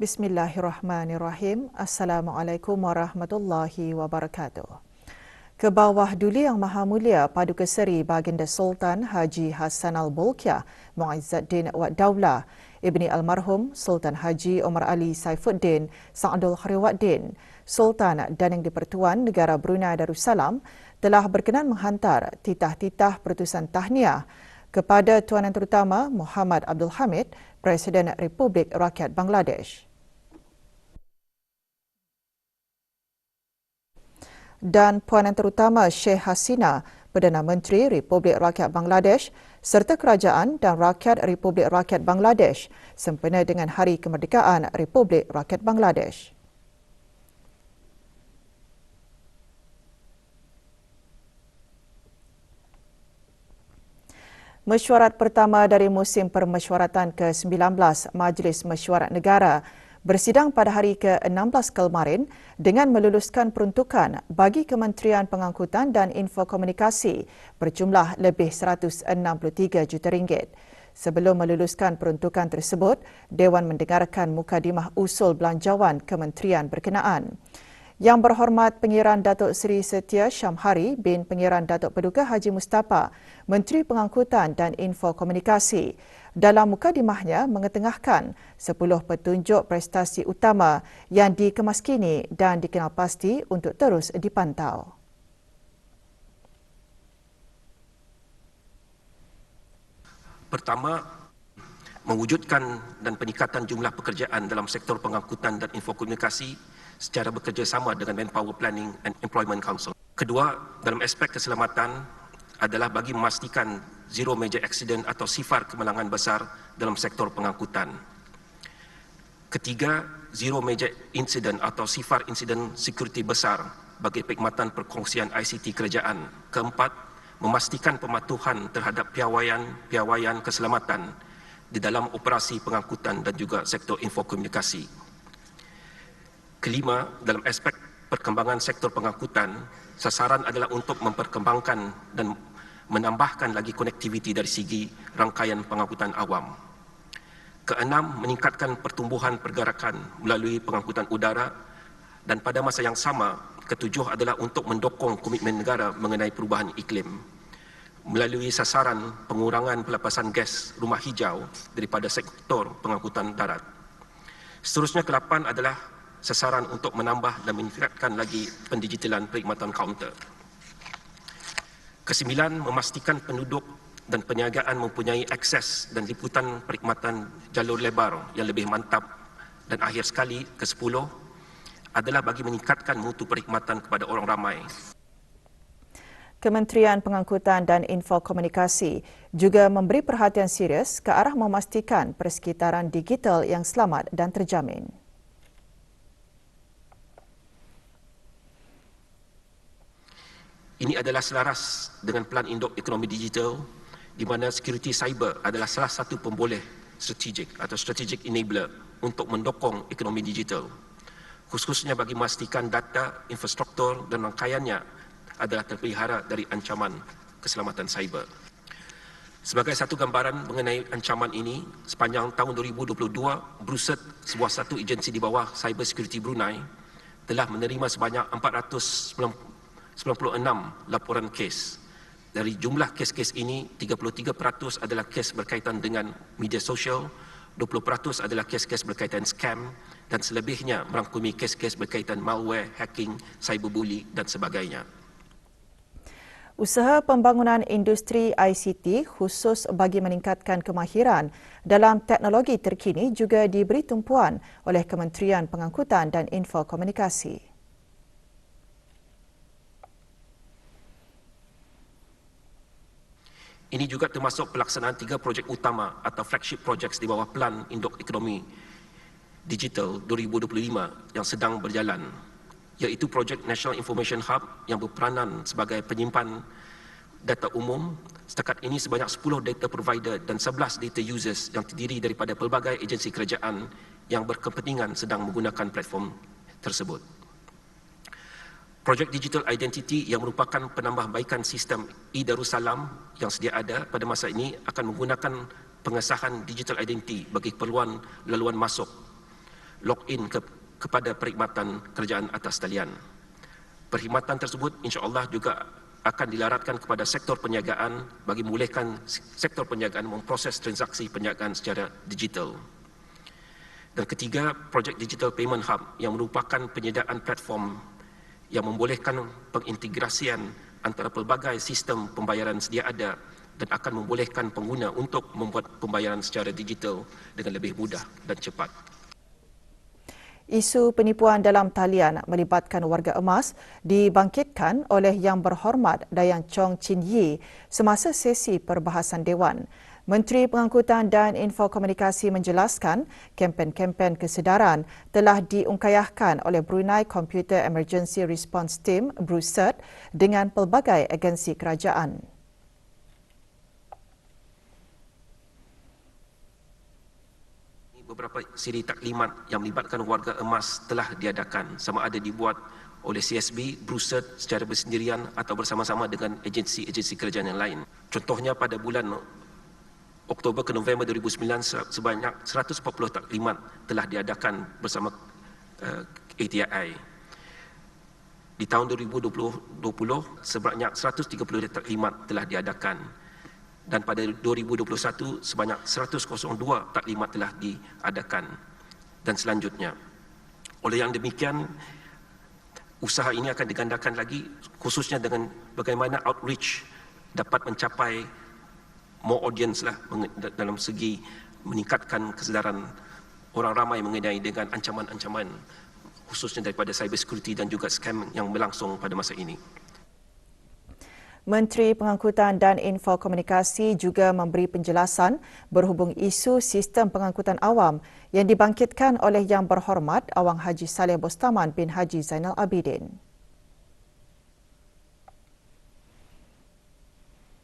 Bismillahirrahmanirrahim. Assalamualaikum warahmatullahi wabarakatuh. Kebawah Duli Yang Maha Mulia Paduka Seri Baginda Sultan Haji Hassan Al-Bolkiah Muizzuddin Wad Daulah Ibni Almarhum Sultan Haji Omar Ali Saifuddin Sa'adul Khairuddin Sultan dan Yang di-Pertuan Negara Brunei Darussalam telah berkenan menghantar titah-titah perutusan tahniah kepada Tuan Yang Terutama Muhammad Abdul Hamid, Presiden Republik Rakyat Bangladesh. Dan Puan Yang Terutama Sheikh Hasina, Perdana Menteri Republik Rakyat Bangladesh serta Kerajaan dan Rakyat Republik Rakyat Bangladesh sempena dengan Hari Kemerdekaan Republik Rakyat Bangladesh. Mesyuarat pertama dari musim permesyuaratan ke-19 Majlis Mesyuarat Negara bersidang pada hari ke-16 kemarin dengan meluluskan peruntukan bagi Kementerian Pengangkutan dan Infokomunikasi berjumlah lebih RM163 juta. Sebelum meluluskan peruntukan tersebut, Dewan mendengarkan mukadimah usul belanjawan kementerian berkenaan. Yang Berhormat Pengiran Datuk Seri Setia Syamhari bin Pengiran Datuk Paduka Haji Mustapa, Menteri Pengangkutan dan Infokomunikasi, dalam mukadimahnya mengetengahkan 10 petunjuk prestasi utama yang dikemaskini dan dikenal pasti untuk terus dipantau. Pertama, mewujudkan dan peningkatan jumlah pekerjaan dalam sektor pengangkutan dan infokomunikasi secara bekerjasama dengan Manpower Planning and Employment Council. Kedua, dalam aspek keselamatan adalah bagi memastikan zero major accident atau sifar kemalangan besar dalam sektor pengangkutan. Ketiga, zero major incident atau sifar insiden security besar bagi perkhidmatan perkongsian ICT kerajaan. Keempat, memastikan pematuhan terhadap piawaian keselamatan di dalam operasi pengangkutan dan juga sektor infokomunikasi. Kelima, dalam aspek perkembangan sektor pengangkutan, sasaran adalah untuk memperkembangkan dan menambahkan lagi konektiviti dari segi rangkaian pengangkutan awam. Keenam, meningkatkan pertumbuhan pergerakan melalui pengangkutan udara, dan pada masa yang sama, ketujuh adalah untuk mendukung komitmen negara mengenai perubahan iklim melalui sasaran pengurangan pelepasan gas rumah hijau daripada sektor pengangkutan darat. Seterusnya, ke-8 adalah sasaran untuk menambah dan meningkatkan lagi pendigitalan perkhidmatan kaunter. Ke-9, memastikan penduduk dan perniagaan mempunyai akses dan liputan perkhidmatan jalur lebar yang lebih mantap. Dan akhir sekali, ke-10 adalah bagi meningkatkan mutu perkhidmatan kepada orang ramai. Kementerian Pengangkutan dan Infokomunikasi juga memberi perhatian serius ke arah memastikan persekitaran digital yang selamat dan terjamin. Ini adalah selaras dengan Pelan Induk Ekonomi Digital di mana security cyber adalah salah satu pemboleh strategik atau strategic enabler untuk mendukung ekonomi digital, khususnya bagi memastikan data, infrastruktur dan rangkaiannya adalah terpelihara dari ancaman keselamatan cyber. Sebagai satu gambaran mengenai ancaman ini, sepanjang tahun 2022, BRUSET, sebuah satu agensi di bawah Cyber Security Brunei, telah menerima sebanyak 496 laporan kes. Dari jumlah kes-kes ini, 33% adalah kes berkaitan dengan media sosial, 20% adalah kes-kes berkaitan scam dan selebihnya merangkumi kes-kes berkaitan malware, hacking, cyberbully dan sebagainya. Usaha pembangunan industri ICT khusus bagi meningkatkan kemahiran dalam teknologi terkini juga diberi tumpuan oleh Kementerian Pengangkutan dan Infokomunikasi. Ini juga termasuk pelaksanaan 3 projek utama atau flagship projects di bawah Pelan Induk Ekonomi Digital 2025 yang sedang berjalan, iaitu projek National Information Hub yang berperanan sebagai penyimpan data umum. Setakat ini sebanyak 10 data provider dan 11 data users yang terdiri daripada pelbagai agensi kerajaan yang berkepentingan sedang menggunakan platform tersebut. Projek Digital Identity yang merupakan penambahbaikan sistem e-Darussalam yang sedia ada pada masa ini akan menggunakan pengesahan Digital Identity bagi keperluan laluan masuk login kepada perkhidmatan kerajaan atas talian. Perkhidmatan tersebut insya-Allah juga akan dilaratkan kepada sektor perniagaan bagi membolehkan sektor perniagaan memproses transaksi perniagaan secara digital. Dan ketiga, projek Digital Payment Hub yang merupakan penyediaan platform yang membolehkan pengintegrasian antara pelbagai sistem pembayaran sedia ada dan akan membolehkan pengguna untuk membuat pembayaran secara digital dengan lebih mudah dan cepat. Isu penipuan dalam talian melibatkan warga emas dibangkitkan oleh Yang Berhormat Dayang Chong Chin Yee semasa sesi perbahasan Dewan. Menteri Pengangkutan dan Infokomunikasi menjelaskan kempen-kempen kesedaran telah diungkayahkan oleh Brunei Computer Emergency Response Team (BRUCERT) dengan pelbagai agensi kerajaan. Beberapa siri taklimat yang melibatkan warga emas telah diadakan, sama ada dibuat oleh CSB, BRUCERT secara bersendirian atau bersama-sama dengan agensi-agensi kerajaan yang lain. Contohnya pada bulan Oktober ke November 2009 sebanyak 140 taklimat telah diadakan bersama ATI. Di tahun 2020 sebanyak 130 taklimat telah diadakan. Dan pada 2021 sebanyak 102 taklimat telah diadakan dan selanjutnya. Oleh yang demikian, usaha ini akan digandakan lagi khususnya dengan bagaimana outreach dapat mencapai more audience lah dalam segi meningkatkan kesedaran orang ramai mengenai dengan ancaman-ancaman khususnya daripada cyber security dan juga scam yang berlangsung pada masa ini. Menteri Pengangkutan dan Infokomunikasi juga memberi penjelasan berhubung isu sistem pengangkutan awam yang dibangkitkan oleh Yang Berhormat Awang Haji Saleh Bostaman bin Haji Zainal Abidin.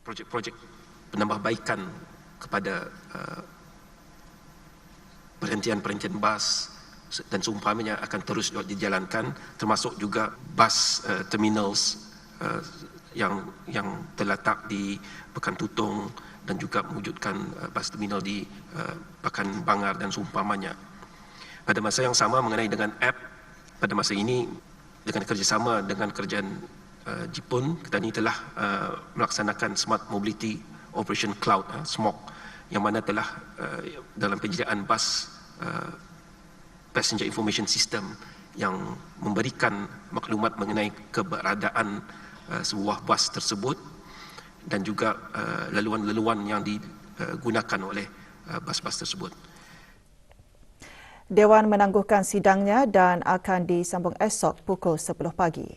Projek-projek penambahbaikan kepada perhentian-perhentian bas dan seumpamanya akan terus dijalankan, termasuk juga bas terminals yang terletak di Pekan Tutong dan juga mewujudkan bas terminal di Pekan Bangar dan seumpamanya. Pada masa yang sama mengenai dengan app, pada masa ini dengan kerjasama dengan kerajaan Jepun, kita ini telah melaksanakan Smart Mobility Operation Cloud, SMOC, yang mana telah dalam penyediaan bas Passenger Information System yang memberikan maklumat mengenai keberadaan sebuah bas tersebut dan juga laluan-laluan yang digunakan oleh bas-bas tersebut. Dewan menangguhkan sidangnya dan akan disambung esok pukul 10 pagi.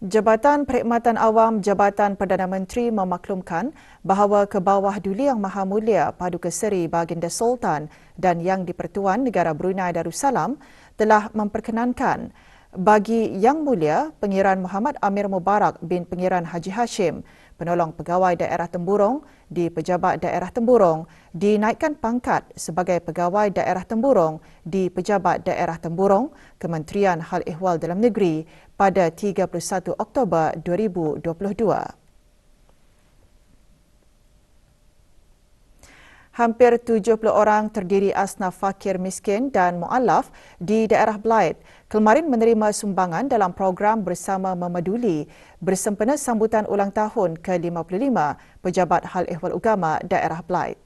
Jabatan Perkhidmatan Awam Jabatan Perdana Menteri memaklumkan bahawa ke bawah Duli Yang Maha Mulia Paduka Seri Baginda Sultan dan Yang di-Pertuan Negara Brunei Darussalam telah memperkenankan bagi Yang Mulia Pengiran Muhammad Amir Mubarak bin Pengiran Haji Hashim, penolong pegawai daerah Temburong di Pejabat Daerah Temburong, dinaikkan pangkat sebagai pegawai daerah Temburong di Pejabat Daerah Temburong, Kementerian Hal Ehwal Dalam Negeri pada 31 Oktober 2022. Hampir 70 orang terdiri asnaf fakir miskin dan mu'alaf di daerah Blyth kemarin menerima sumbangan dalam program Bersama Memaduli bersempena sambutan ulang tahun ke-55 Pejabat Hal Ehwal Ugama daerah Blyth.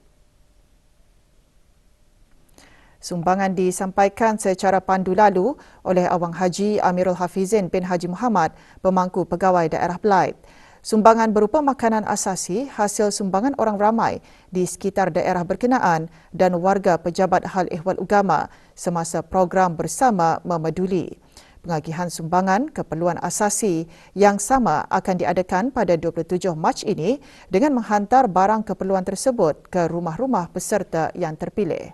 Sumbangan disampaikan secara pandu lalu oleh Awang Haji Amirul Hafizin bin Haji Muhammad, pemangku pegawai daerah Blyth. Sumbangan berupa makanan asasi hasil sumbangan orang ramai di sekitar daerah berkenaan dan warga Pejabat Hal Ehwal Ugama semasa program Bersama Memaduli. Pengagihan sumbangan keperluan asasi yang sama akan diadakan pada 27 Mac ini dengan menghantar barang keperluan tersebut ke rumah-rumah peserta yang terpilih.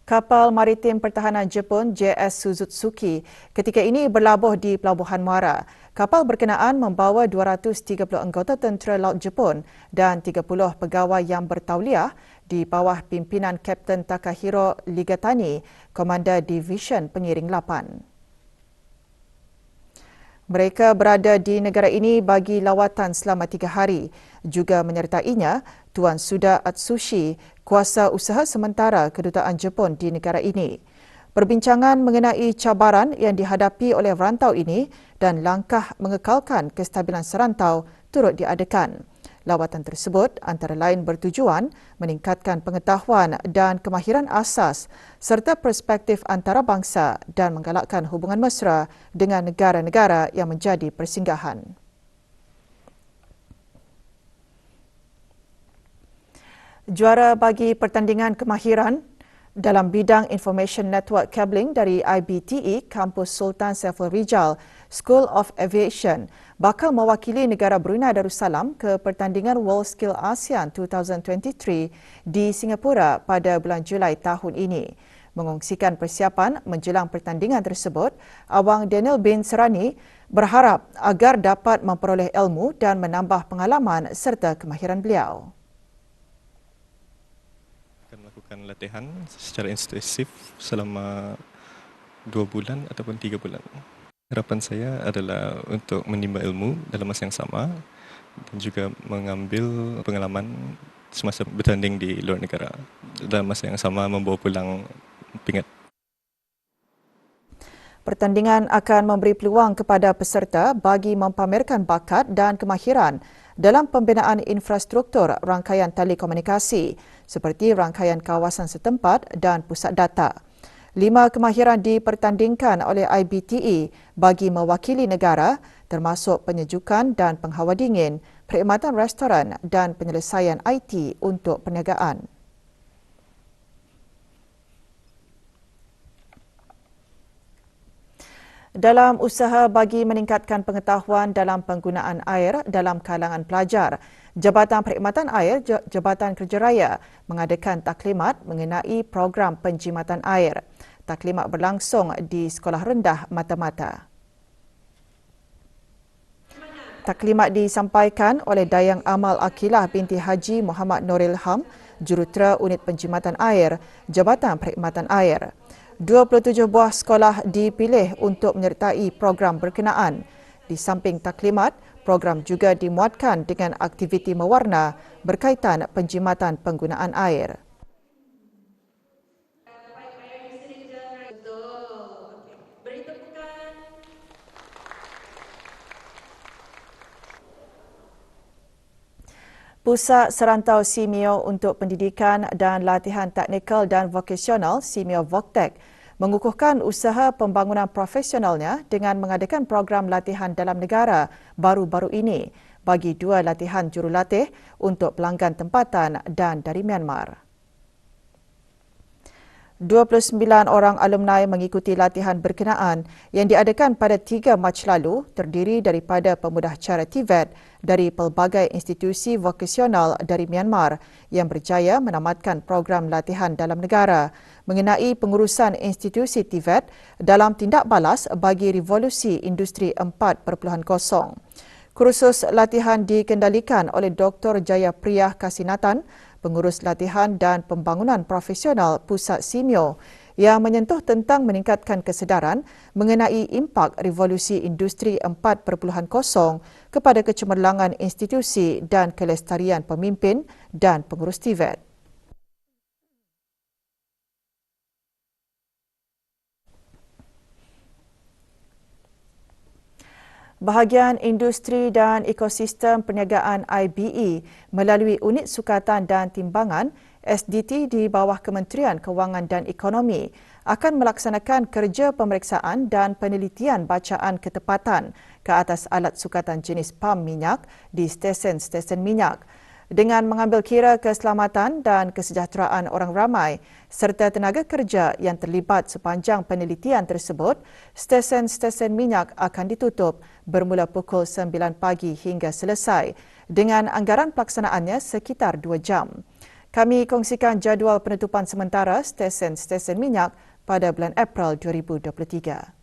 Kapal Maritim Pertahanan Jepun JS Suzutsuki ketika ini berlabuh di Pelabuhan Muara. Kapal berkenaan membawa 230 anggota tentera laut Jepun dan 30 pegawai yang bertauliah di bawah pimpinan Kapten Takahiro Ligatani, Komander Division Pengiring 8. Mereka berada di negara ini bagi lawatan selama 3 hari. Juga menyertainya Tuan Suda Atsushi, kuasa usaha sementara kedutaan Jepun di negara ini. Perbincangan mengenai cabaran yang dihadapi oleh rantau ini dan langkah mengekalkan kestabilan serantau turut diadakan. Lawatan tersebut antara lain bertujuan meningkatkan pengetahuan dan kemahiran asas serta perspektif antarabangsa dan menggalakkan hubungan mesra dengan negara-negara yang menjadi persinggahan. Juara bagi pertandingan kemahiran dalam bidang Information Network Cabling dari IBTE Kampus Sultan Saiful Rijal School of Aviation bakal mewakili negara Brunei Darussalam ke pertandingan WorldSkill ASEAN 2023 di Singapura pada bulan Julai tahun ini. Mengongsikan persiapan menjelang pertandingan tersebut, Awang Daniel bin Serani berharap agar dapat memperoleh ilmu dan menambah pengalaman serta kemahiran beliau. Akan melakukan latihan secara intensif selama 2 bulan ataupun 3 bulan. Harapan saya adalah untuk menimba ilmu dalam masa yang sama dan juga mengambil pengalaman semasa bertanding di luar negara. Dalam masa yang sama membawa pulang pingat. Pertandingan akan memberi peluang kepada peserta bagi mempamerkan bakat dan kemahiran dalam pembinaan infrastruktur rangkaian telekomunikasi seperti rangkaian kawasan setempat dan pusat data. 5 kemahiran dipertandingkan oleh IBTE bagi mewakili negara termasuk penyejukan dan penghawa dingin, perkhidmatan restoran dan penyelesaian IT untuk perniagaan. Dalam usaha bagi meningkatkan pengetahuan dalam penggunaan air dalam kalangan pelajar, Jabatan Perkhidmatan Air Jabatan Kerja Raya mengadakan taklimat mengenai program penjimatan air. Taklimat berlangsung di Sekolah Rendah Mata-Mata. Taklimat disampaikan oleh Dayang Amal Akilah binti Haji Muhammad Nuril Ham, Jurutera Unit Penjimatan Air, Jabatan Perkhidmatan Air. 27 buah sekolah dipilih untuk menyertai program berkenaan. Di samping taklimat, program juga dimuatkan dengan aktiviti mewarna berkaitan penjimatan penggunaan air. Pusat Serantau Simeo untuk Pendidikan dan Latihan Teknikal dan Vokasional Simeo Voktek mengukuhkan usaha pembangunan profesionalnya dengan mengadakan program latihan dalam negara baru-baru ini bagi 2 latihan jurulatih untuk pelanggan tempatan dan dari Myanmar. 29 orang alumni mengikuti latihan berkenaan yang diadakan pada 3 Mac lalu terdiri daripada pemudah cara TVET dari pelbagai institusi vokasional dari Myanmar yang berjaya menamatkan program latihan dalam negara mengenai pengurusan institusi TVET dalam tindak balas bagi revolusi industri 4.0. Kursus latihan dikendalikan oleh Dr. Jayapriyah Kasinatan, pengurus latihan dan pembangunan profesional Pusat Simeo yang menyentuh tentang meningkatkan kesedaran mengenai impak revolusi industri 4.0 kepada kecemerlangan institusi dan kelestarian pemimpin dan pengurus TVET. Bahagian Industri dan Ekosistem Perniagaan IBE melalui Unit Sukatan dan Timbangan SDT di bawah Kementerian Kewangan dan Ekonomi akan melaksanakan kerja pemeriksaan dan penelitian bacaan ketepatan ke atas alat sukatan jenis pam minyak di stesen-stesen minyak. Dengan mengambil kira keselamatan dan kesejahteraan orang ramai serta tenaga kerja yang terlibat sepanjang penelitian tersebut, stesen-stesen minyak akan ditutup bermula pukul 9 pagi hingga selesai dengan anggaran pelaksanaannya sekitar 2 jam. Kami kongsikan jadual penutupan sementara stesen-stesen minyak pada bulan April 2023.